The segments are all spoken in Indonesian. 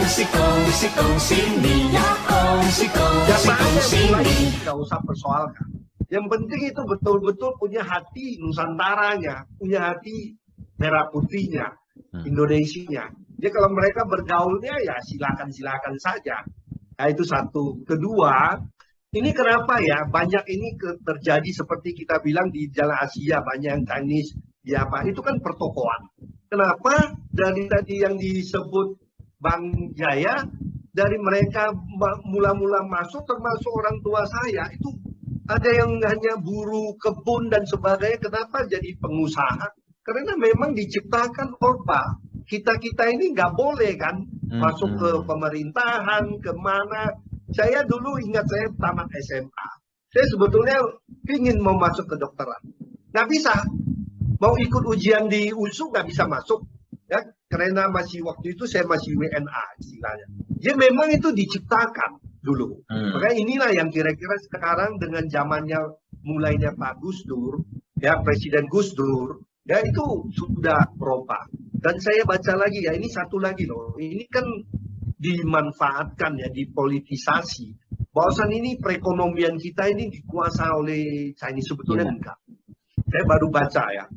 kongsi ni, kongsi ni. Nggak usah persoalkan. Yang penting itu betul-betul punya hati Nusantaranya, punya hati merah putihnya, Indonesianya. Jadi kalau mereka bergaulnya ya silakan saja. Nah, itu satu. Kedua, ini kenapa ya banyak ini terjadi seperti kita bilang di Jalan Asia banyak yang Chinese, ya apa? Itu kan pertokoan. Kenapa dari tadi yang disebut Bang Jaya, dari mereka mula-mula masuk termasuk orang tua saya itu ada yang hanya buruh kebun dan sebagainya. Kenapa jadi pengusaha? Karena memang diciptakan Orba. Kita ini nggak boleh kan masuk ke pemerintahan, kemana. Saya dulu ingat saya tamat SMA. Saya sebetulnya ingin mau masuk ke kedokteran. Nggak bisa. Mau ikut ujian di USU nggak bisa masuk. Ya, karena masih waktu itu saya masih WNA istilahnya. Ya memang itu diciptakan dulu. Makanya inilah yang kira-kira sekarang dengan zamannya mulainya Pak Gus Dur, ya Presiden Gus Dur, ya itu sudah berubah. Dan saya baca lagi ya, ini satu lagi loh. Ini kan dimanfaatkan ya, dipolitisasi. Bahwasan ini perekonomian kita ini dikuasai oleh Chinese, sebetulnya enggak. Saya baru baca ya.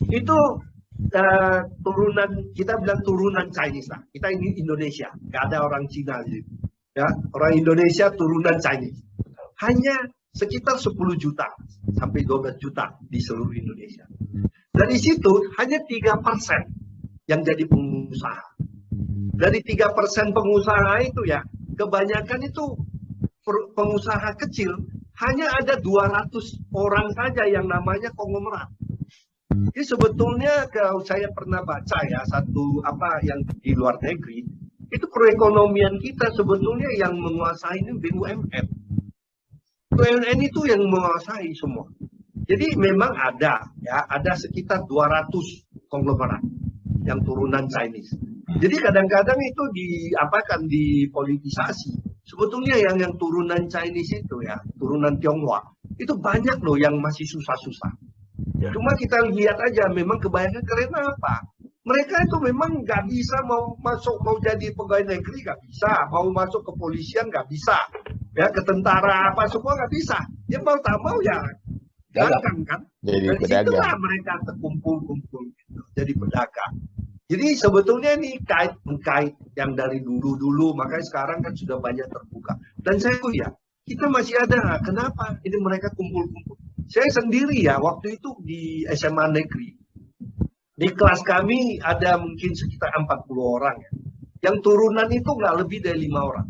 Itu turunan, kita bilang turunan Chinese lah. Kita ini Indonesia, nggak ada orang Cina gitu. Ya, orang Indonesia turunan Chinese. Hanya sekitar 10 juta sampai 12 juta di seluruh Indonesia. Dari situ hanya 3% yang jadi pengusaha. Dari 3% pengusaha itu ya, kebanyakan itu pengusaha kecil, hanya ada 200 orang saja yang namanya konglomerat. Jadi sebetulnya kalau saya pernah baca ya satu apa yang di luar negeri, itu perekonomian kita sebetulnya yang menguasai ini BUMN. BUMN itu yang menguasai semua. Jadi memang ada ya, ada sekitar 200 konglomerat yang turunan Chinese. Jadi kadang-kadang itu diapakan dipolitisasi. Sebetulnya yang turunan Chinese itu ya, turunan Tionghoa, itu banyak loh yang masih susah-susah. Cuma kita lihat aja memang kebanyakan karena apa? Mereka itu memang nggak bisa mau masuk, mau jadi pegawai negeri nggak bisa, mau masuk ke polisian nggak bisa, ya ke tentara apa semua nggak bisa. Ya mau tak mau ya dagang kan. Jadi situlah mereka terkumpul-kumpul gitu, jadi pedagang. Jadi sebetulnya ini kait yang dari dulu-dulu, makanya sekarang kan sudah banyak terbuka. Dan saya ya kita masih ada. Kenapa? Ini mereka kumpul-kumpul. Saya sendiri ya waktu itu di SMA negeri. Di kelas kami ada mungkin sekitar 40 orang ya. Yang turunan itu nggak lebih dari 5 orang.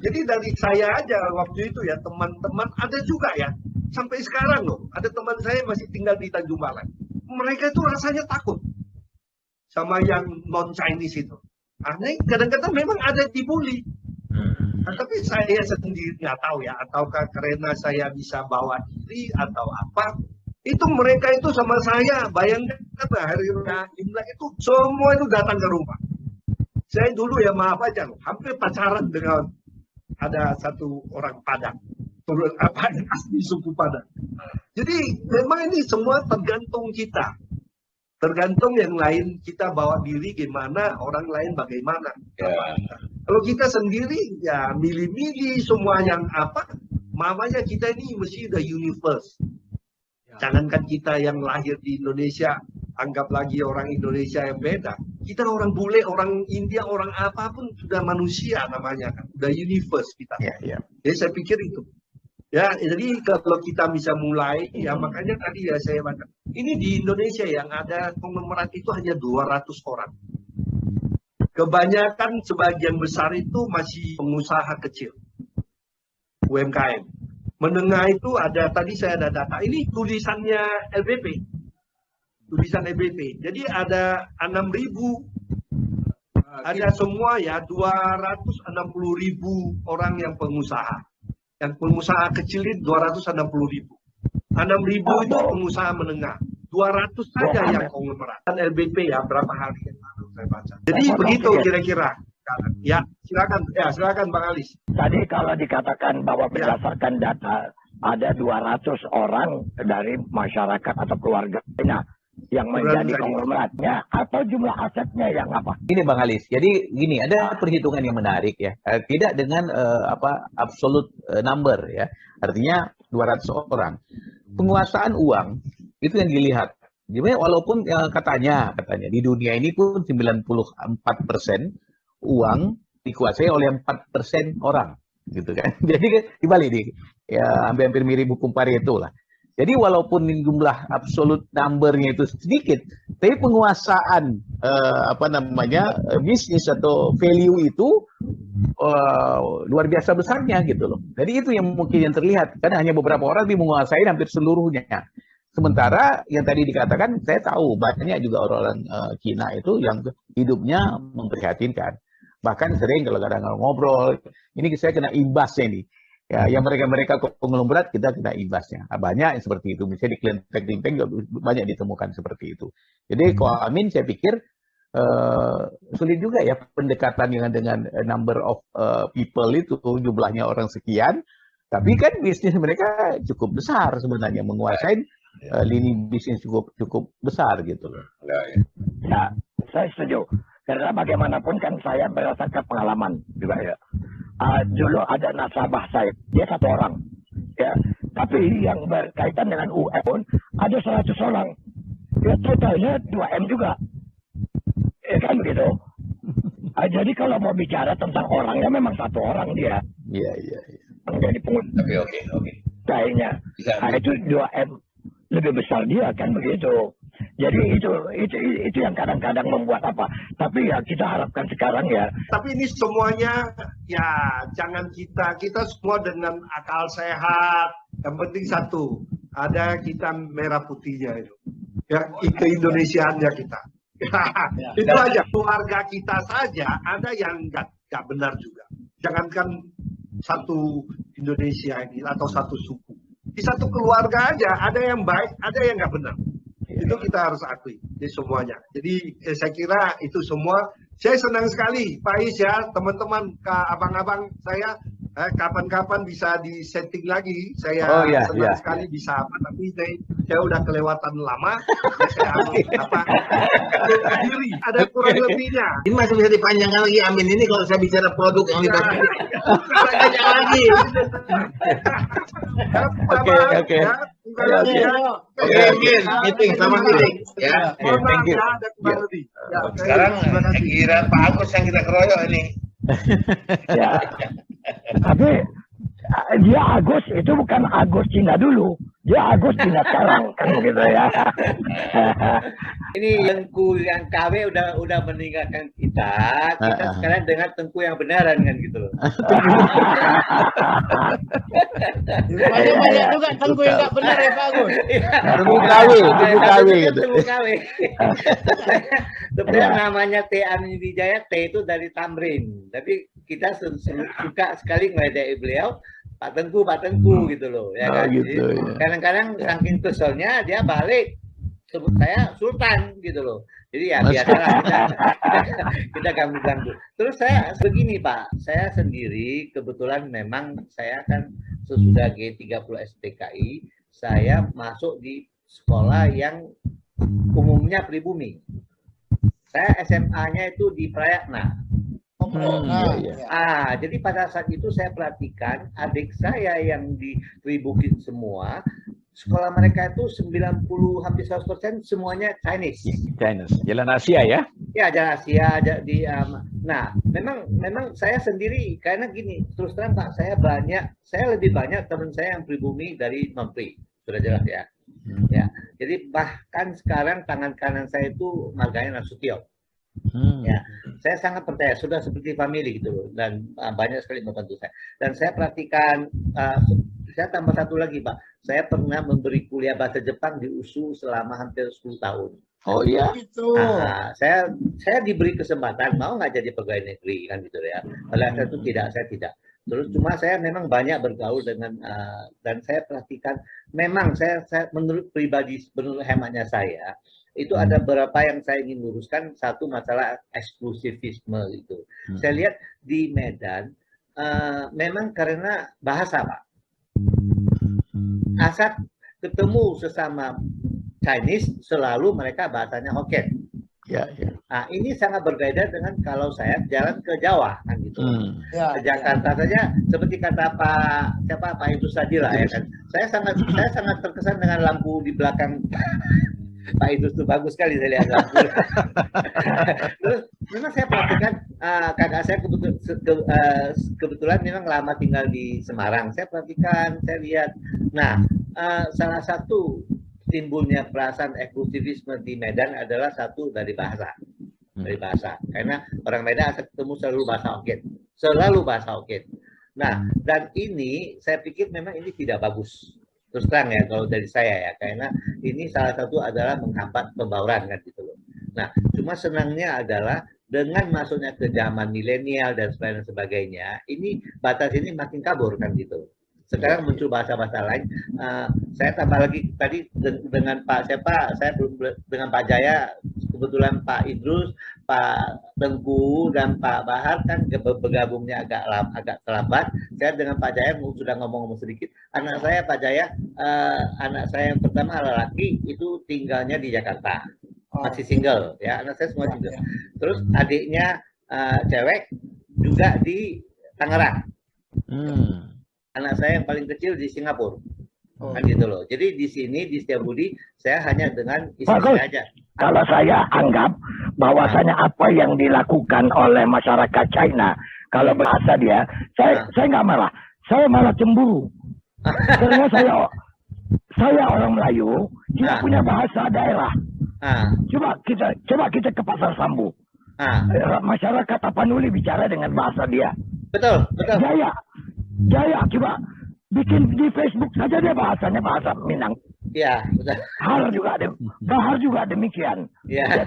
Jadi dari saya aja waktu itu ya teman-teman ada juga ya. Sampai sekarang loh, ada teman saya masih tinggal di Tanjung Balai. Mereka itu rasanya takut sama yang non-Chinese itu. Aneh, kadang-kadang memang ada dibully. Nah, tapi saya sendiri nggak tahu ya, ataukah karena saya bisa bawa diri atau apa. Itu mereka itu sama saya, bayangkan hari raya Imlek itu semua itu datang ke rumah. Saya dulu ya maaf aja loh, hampir pacaran dengan ada satu orang Padang, turun apa yang asli suku Padang. Jadi memang ini semua tergantung kita. Tergantung yang lain kita bawa diri gimana, orang lain bagaimana. Kalau kita sendiri ya milih-milih semua yang apa, mamanya kita ini mesti udah universe. Jangankan kita yang lahir di Indonesia, anggap lagi orang Indonesia yang beda. Kita orang bule, orang India, orang apapun sudah manusia namanya kan, udah universe kita. Jadi saya pikir itu. Ya, jadi kalau kita bisa mulai, ya makanya tadi ya saya baca. Ini di Indonesia yang ada konglomerat itu hanya 200 orang. Kebanyakan sebagian besar itu masih pengusaha kecil. UMKM. Menengah itu ada, tadi saya ada data. Ini tulisannya LBP. Tulisan LBP. Jadi ada 6.000. Ada semua ya 260.000 orang yang pengusaha. Yang pengusaha kecil itu 260.000. 6.000 itu pengusaha menengah. 200 saja yang konglomerat. Dan LBP ya berapa hari yang lalu saya baca. Jadi begitu kira-kira. Ya, silakan Bang Alis. Tadi kalau dikatakan bahwa berdasarkan data ada 200 orang dari masyarakat atau keluarga. Nah, yang menjadi konglomeratnya atau jumlah asetnya yang apa? Ini Bang Alis, jadi gini, ada perhitungan yang menarik ya, tidak dengan absolute number ya, artinya 200 orang. Penguasaan uang itu yang dilihat. Jadi walaupun katanya di dunia ini pun 94% uang dikuasai oleh 4% orang, gitu kan. Jadi dibalik nih, ya hampir mirip hukum Pareto lah. Jadi walaupun jumlah absolute number-nya itu sedikit, tapi penguasaan bisnis atau value itu luar biasa besarnya gitu loh. Jadi itu yang mungkin yang terlihat, karena hanya beberapa orang yang menguasai hampir seluruhnya. Sementara yang tadi dikatakan, saya tahu banyak juga orang-orang Cina itu yang hidupnya memprihatinkan. Bahkan sering kalau kadang ngobrol, ini saya kena imbasnya nih. Ya, yang mereka konglomerat kita kena imbasnya. Banyak yang seperti itu. Misalnya di kelenteng banyak ditemukan seperti itu. Jadi kalau Amin saya pikir sulit juga ya pendekatan dengan number of people itu, jumlahnya orang sekian. Tapi kan bisnis mereka cukup besar sebenarnya, menguasai lini bisnis cukup besar gitu loh. Ya, saya setuju. Karena bagaimanapun kan saya berdasarkan pengalaman juga ya. Dulu ada nasabah saya, dia 1 orang. Ya, tapi yang berkaitan dengan UN ada 100 orang. Ya totalnya 2M juga. Ya kan begitu. Jadi kalau mau bicara tentang orangnya memang 1 orang dia. Iya. Menjadi pengusaha. Tapi oke. Kayaknya. Itu 2M lebih besar dia kan begitu. Jadi itu yang kadang-kadang membuat apa. Tapi ya kita harapkan sekarang ya. Tapi ini semuanya ya jangan kita semua dengan akal sehat. Yang penting satu, ada kita merah putihnya itu. Ya, keindonesiaannya kita. Itu aja. Keluarga kita saja ada yang nggak benar juga. Jangankan satu Indonesia ini atau satu suku. Di satu keluarga aja ada yang baik, ada yang nggak benar. Itu kita harus akui di semuanya. Jadi saya kira itu semua. Saya senang sekali Pak Is ya, teman-teman, abang-abang saya kapan-kapan bisa disetting lagi. Saya senang sekali bisa apa, tapi saya udah kelewatan lama. Ada kurang lebihnya. Ini masih bisa dipanjangkan lagi, Amin. Ini kalau saya bicara produk yang dipakai, panjang lagi. Oke. Meeting sama meeting. Ya. Thank you. Sekarang kira Pak Agus yang kita keroyok ini. Ya. Tapi dia Agus itu bukan Agus Cina dulu. Dia Agus Cina sekarang kan begitu ya. Ini Tengku yang KW udah meninggalkan kita sekarang dengan Tengku yang benaran kan gitu loh. Banyak juga Tengku yang nggak benar ya Pak Agus. Tengku KW gitu. Tengku KW. Sebenarnya namanya T. Amin Wijaya, T itu dari Tamrin. Tapi kita suka sekali ngeledek beliau. Pak Tengku gitu loh, ya kan. Gitu, ya. Kadang-kadang saking keselnya dia balik sebut saya Sultan gitu loh. Jadi ya biasalah kita ganggu. Terus saya begini Pak, saya sendiri kebetulan memang saya kan sesudah G30 STKI, saya masuk di sekolah yang umumnya pribumi. Saya SMA-nya itu di Prayakna. Jadi pada saat itu saya perhatikan adik saya yang di Tribukit semua, sekolah mereka itu 90 hampir 100% semuanya Chinese. Jalan Asia ya? Ya, Jalan Asia nah, memang saya sendiri karena gini, terus terang Pak, saya lebih banyak teman saya yang pribumi dari non-pri. Sudah jelas ya. Ya. Jadi bahkan sekarang tangan kanan saya itu marganya Nasution. Ya, saya sangat percaya sudah seperti family gitu loh, dan banyak sekali membantu saya. Dan saya perhatikan, saya tambah satu lagi Pak, saya pernah memberi kuliah bahasa Jepang di USU selama hampir 10 tahun. Oh iya. Saya diberi kesempatan mau nggak jadi pegawai negeri kan gitu ya. Pada saat itu saya tidak. Terus cuma saya memang banyak bergaul dengan dan saya perhatikan, memang saya menurut pribadi, menurut hematnya saya. Itu ada beberapa yang saya ingin luruskan. Satu, masalah eksklusivisme itu. Saya lihat di Medan memang karena bahasa Pak. Asal ketemu sesama Chinese selalu mereka bahasanya Hokkien. Ya, ya. Nah, ini sangat berbeda dengan kalau saya jalan ke Jawa kan gitu. Ya, Ke Jakarta saja seperti kata Pak Idrus tadi lah ya kan. Saya sangat terkesan dengan lampu di belakang Pak Idrus itu bagus sekali saya lihat lampu. Terus memang saya perhatikan kakak saya kebetulan memang lama tinggal di Semarang. Saya perhatikan, saya lihat. Nah, salah satu timbulnya perasaan eksklusivisme di Medan adalah satu dari bahasa. Dari bahasa. Karena orang Medan asal ketemu selalu bahasa Hokkien. Selalu bahasa Hokkien. Nah, dan ini saya pikir memang ini tidak bagus. Terus terang ya kalau dari saya ya. Karena ini salah satu adalah menghambat pembauran kan gitu loh. Nah, cuma senangnya adalah dengan masuknya ke zaman milenial dan sebagainya, ini batas ini makin kabur kan gitu. Sekarang muncul bahasa-bahasa lain. Saya tambah lagi tadi dengan Pak siapa? Saya belum dengan Pak Jaya. Kebetulan Pak Idrus, Pak Tengku dan Pak Bahar kan bergabungnya agak terlambat. Saya dengan Pak Jaya sudah ngomong-ngomong sedikit. Anak saya Pak Jaya, anak saya yang pertama laki itu tinggalnya di Jakarta, masih single ya. Anak saya semua single. Terus adiknya cewek juga di Tangerang. Anak saya yang paling kecil di Singapura. Kan gitu loh. Jadi di sini di Setiabudi saya hanya dengan istri saya aja. Kalau saya anggap bahwasanya apa yang dilakukan oleh masyarakat China, kalau bahasa dia, saya nggak marah, saya malah cemburu. Karena saya orang Melayu, tidak punya bahasa daerah. Coba kita ke Pasar Sambu. Masyarakat Tapanuli bicara dengan bahasa dia. Betul. Jaya, coba bikin di Facebook saja dia bahasanya bahasa Minang. Iya, betul. Bahar juga demikian. Iya.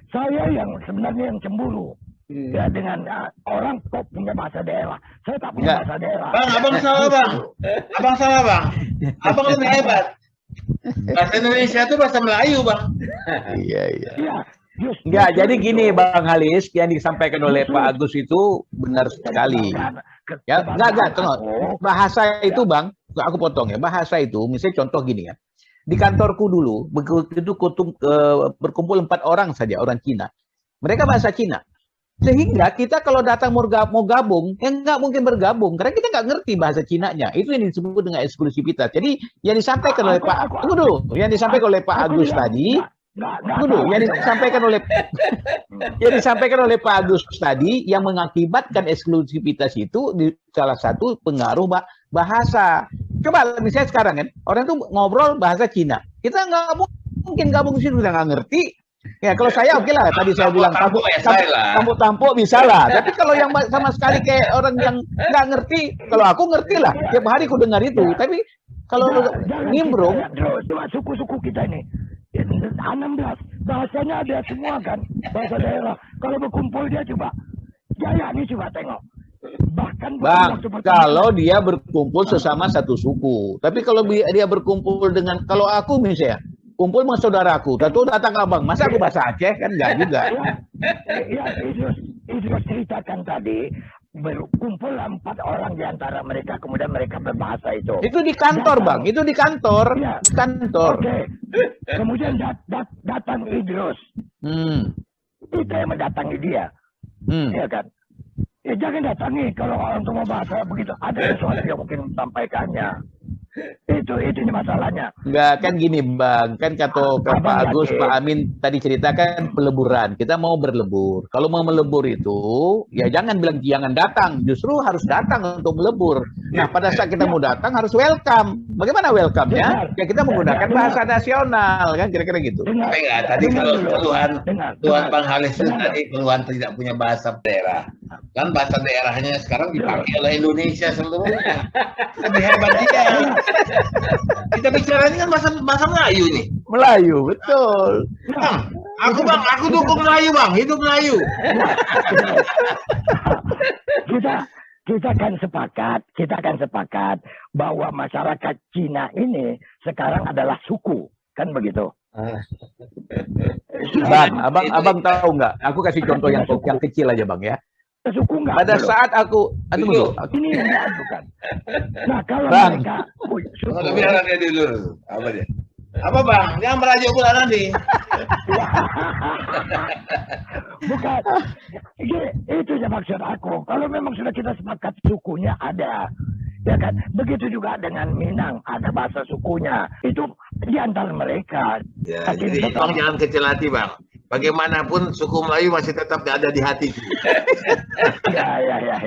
Saya yang sebenarnya yang cemburu. Ya, dengan orang kok punya bahasa daerah. Saya tak punya bahasa daerah. Bang, abang salah bang. Abang lebih hebat. Bahasa Indonesia itu bahasa Melayu bang. Iya. Enggak, jadi gini Bang Halis, yang disampaikan oleh Pak Agus itu benar sekali. Ya, enggak, tengok. Bahasa itu Bang, aku potong ya. Bahasa itu, misalnya contoh gini ya. Di kantorku dulu, begitu berkumpul 4 orang saja, orang Cina. Mereka bahasa Cina. Sehingga kita kalau datang mau gabung, nggak mungkin bergabung. Karena kita nggak ngerti bahasa Cinanya. Itu yang disebut dengan eksklusivitas. Jadi, yang disampaikan oleh Pak Agus tadi, yang disampaikan oleh Pak Agus tadi yang mengakibatkan eksklusivitas itu salah satu pengaruh bahasa. Coba misalnya sekarang kan orang tuh ngobrol bahasa Cina, kita nggak mungkin gabung di situ, kita nggak ngerti. Ya kalau saya oke lah, tadi saya bilang tampuk bisa lah. Tapi kalau yang sama sekali kayak orang yang nggak ngerti, kalau aku ngerti lah, tiap hari aku dengar itu. Tapi kalau nimbrung, cuma suku-suku kita ini 16 bahasanya ada semua kan, bahasa daerah. Kalau berkumpul dia coba Jaya nih, coba tengok. Bahkan Bang, kalau dia berkumpul sesama satu suku. Tapi kalau dia berkumpul dengan, kalau aku misalnya kumpul sama saudaraku, datang abang, masa aku bahasa Aceh kan enggak juga. Ya, Idrus ceritakan tadi berkumpul 4 orang di antara mereka, kemudian mereka berbahasa itu. Itu di kantor, Bang. Itu di kantor. Ya. Di kantor. Oke. Kemudian datang Idrus. Kita yang mendatangi dia. Ya kan? Ya jangan datangi kalau orang tua bahasa begitu. Ada sesuatu yang mungkin sampaikannya. Itu masalahnya. Enggak, kan gini Bang, kan kata Pak Agus, Pak Amin tadi ceritakan peleburan. Kita mau berlebur. Kalau mau melebur itu, ya jangan bilang jangan datang, justru harus datang untuk melebur. Nah, pada saat kita mau datang harus welcome. Bagaimana welcome-nya? Ya kita menggunakan bahasa nasional kan, kira-kira gitu. Tapi enggak, tadi kalau keluhan Bang Halis tadi keluhan tidak punya bahasa daerah. Kan bahasa daerahnya sekarang dipakai oleh Indonesia seluruhnya. Lebih hebat dia. Kita bicara ini kan bahasa Melayu nih. Melayu, betul. Bang, aku dukung Melayu bang, hidup Melayu. Kita akan sepakat bahwa masyarakat Cina ini sekarang adalah suku, kan begitu? Bang, abang tahu nggak? Aku kasih contoh yang kecil aja bang ya. Suku enggak. Pada saat ini yang diajukan. Nah, kalau Bang. mereka Biar dia dulu. Apa dia? Apa bang? Jangan merajuk pula nanti. Bukan. Itu yang maksud aku. Kalau memang sudah kita sepakat sukunya ada. Ya kan? Begitu juga dengan Minang. Ada bahasa sukunya. Itu di antara mereka. Ya, Tapi jadi tetap- bang jangan kecil hati bang. Bagaimanapun suku Melayu masih tetap ada di hati. Ya.